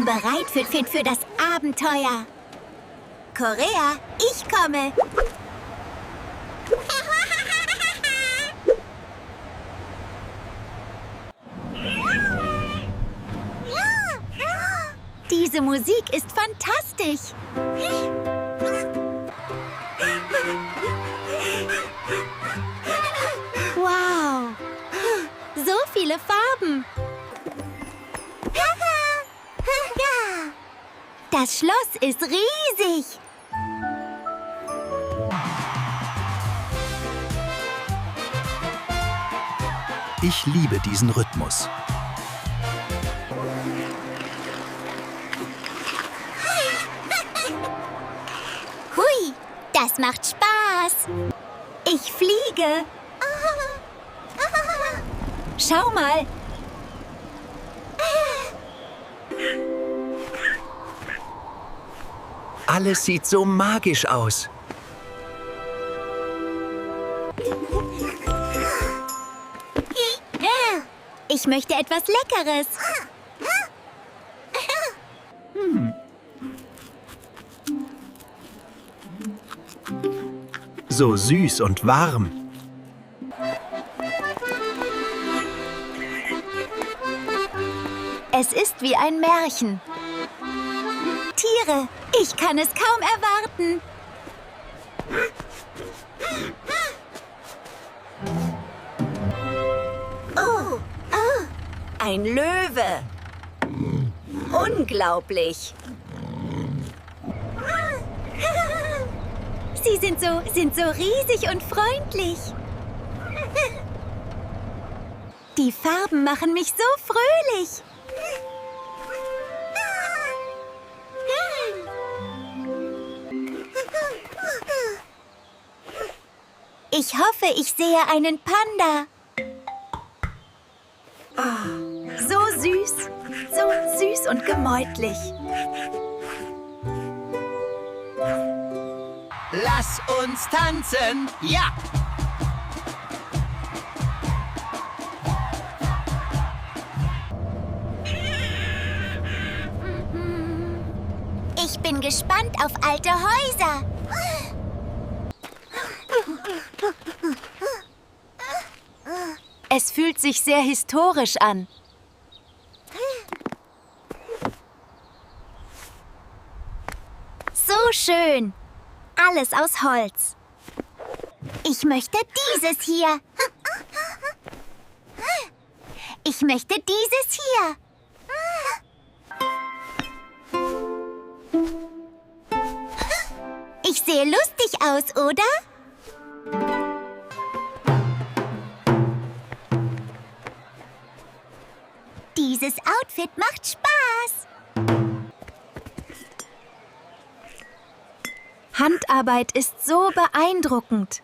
bin bereit für das Abenteuer. Korea, ich komme. Diese Musik ist fantastisch. Wow, so viele Farben. Das Schloss ist riesig. Ich liebe diesen Rhythmus. Hui, das macht Spaß. Ich fliege. Schau mal. Alles sieht so magisch aus. Ich möchte etwas Leckeres. So süß und warm. Es ist wie ein Märchen. Tiere, ich kann es kaum erwarten. Oh, ein Löwe. Unglaublich. Sie sind so riesig und freundlich. Die Farben machen mich so fröhlich. Ich hoffe, ich sehe einen Panda. So süß und gemütlich. Lass uns tanzen, ja! Ich bin gespannt auf alte Häuser. Es fühlt sich sehr historisch an. So schön. Alles aus Holz. Ich möchte dieses hier. Ich möchte dieses hier. Ich sehe lustig aus, oder? Dieses Outfit macht Spaß. Handarbeit ist so beeindruckend.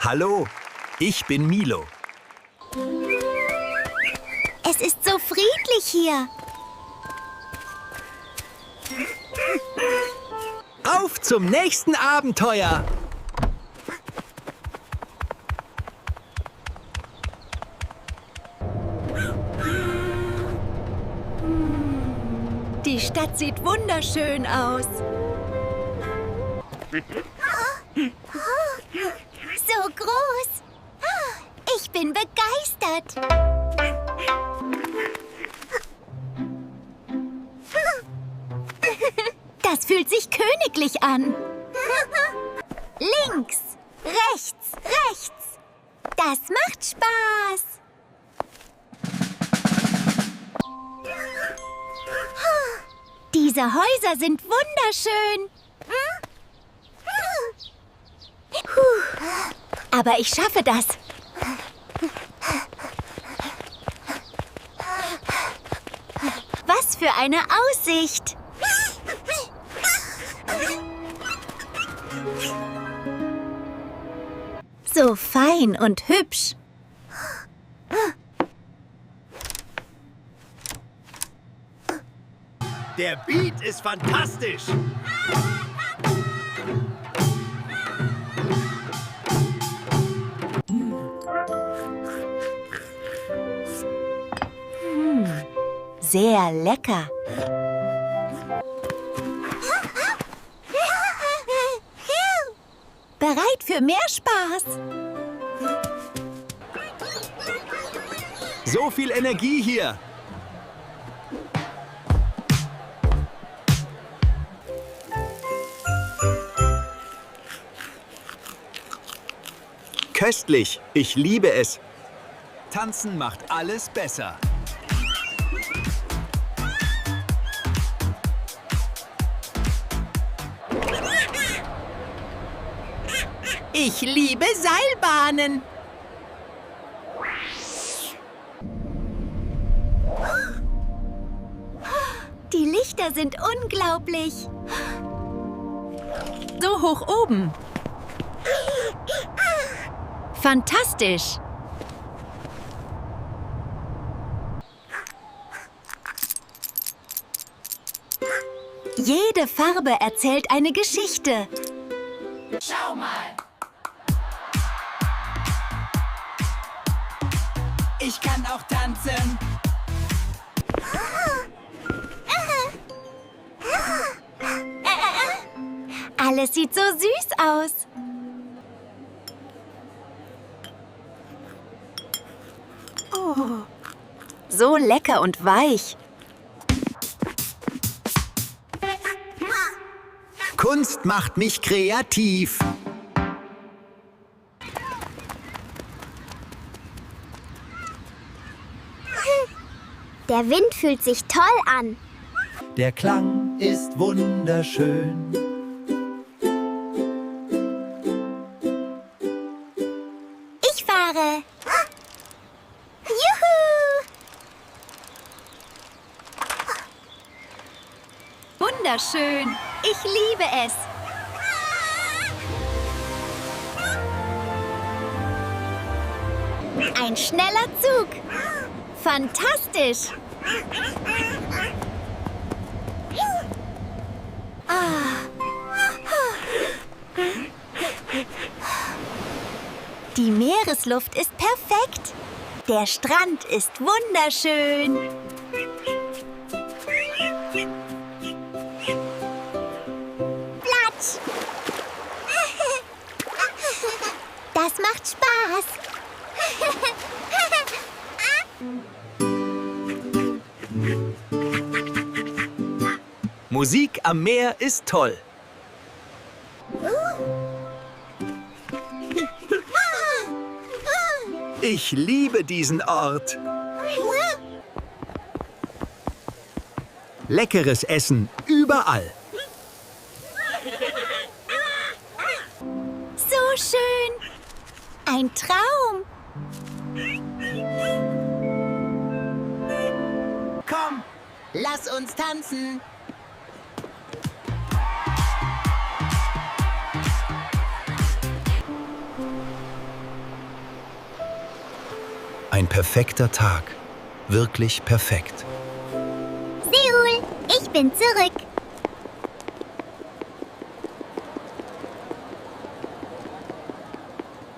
Hallo, ich bin Milo. Es ist so friedlich hier. Auf zum nächsten Abenteuer! Die Stadt sieht wunderschön aus. So groß. Ich bin begeistert. Das fühlt sich königlich an. Links, rechts. Das macht Spaß. Diese Häuser sind wunderschön. Aber ich schaffe das. Was für eine Aussicht! So fein und hübsch. Der Beat ist fantastisch! sehr lecker. Bereit für mehr Spaß? So viel Energie hier. Köstlich. Ich liebe es. Tanzen macht alles besser. Ich liebe Seilbahnen. Die Lichter sind unglaublich. So hoch oben. Fantastisch. Jede Farbe erzählt eine Geschichte. Schau mal. Ich kann auch tanzen. Alles sieht so süß aus. So lecker und weich. Kunst macht mich kreativ. Der Wind fühlt sich toll an. Der Klang ist wunderschön. Ich fahre. Juhu! Wunderschön. Ich liebe es. Ein schneller Zug. Fantastisch. Die Meeresluft ist perfekt. Der Strand ist wunderschön. Platsch. Das macht Spaß. Musik am Meer ist toll. Ich liebe diesen Ort. Leckeres Essen überall. So schön. Ein Traum. Komm, lass uns tanzen. Ein perfekter Tag. Wirklich perfekt. Seoul, ich bin zurück.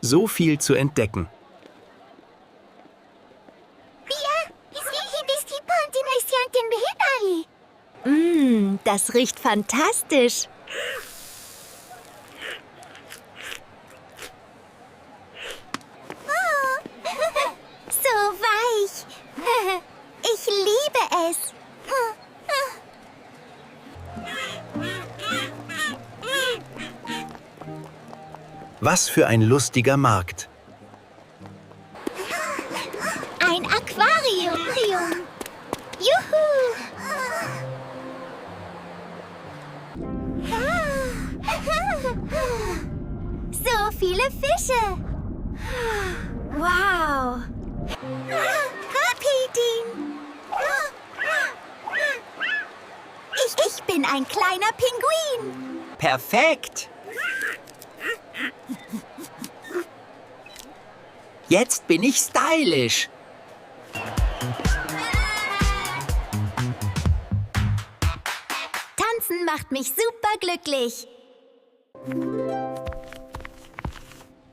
So viel zu entdecken. Das riecht fantastisch. So weich. Ich liebe es. Was für ein lustiger Markt. Ein Aquarium. Juhu. So viele Fische. Wow. Rapitin. Ich bin ein kleiner Pinguin. Perfekt. Jetzt bin ich stylisch. Tanzen macht mich super glücklich.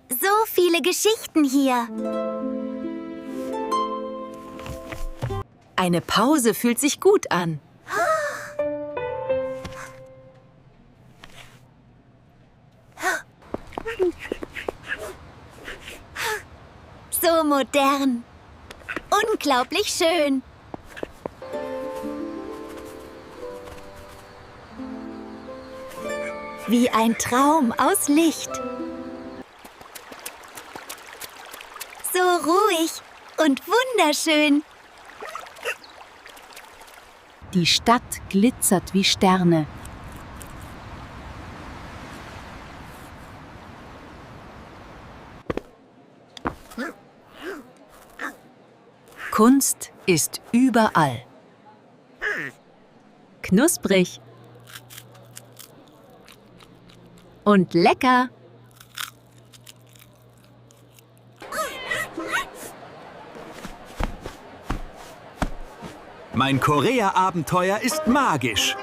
So viele Geschichten hier. Eine Pause fühlt sich gut an. So modern. Unglaublich schön. Wie ein Traum aus Licht. So ruhig und wunderschön. Die Stadt glitzert wie Sterne. Kunst ist überall. Knusprig. Und lecker. Mein Korea-Abenteuer ist magisch.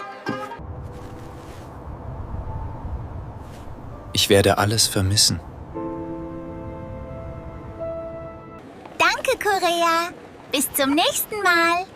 Ich werde alles vermissen. Danke, Korea. Bis zum nächsten Mal.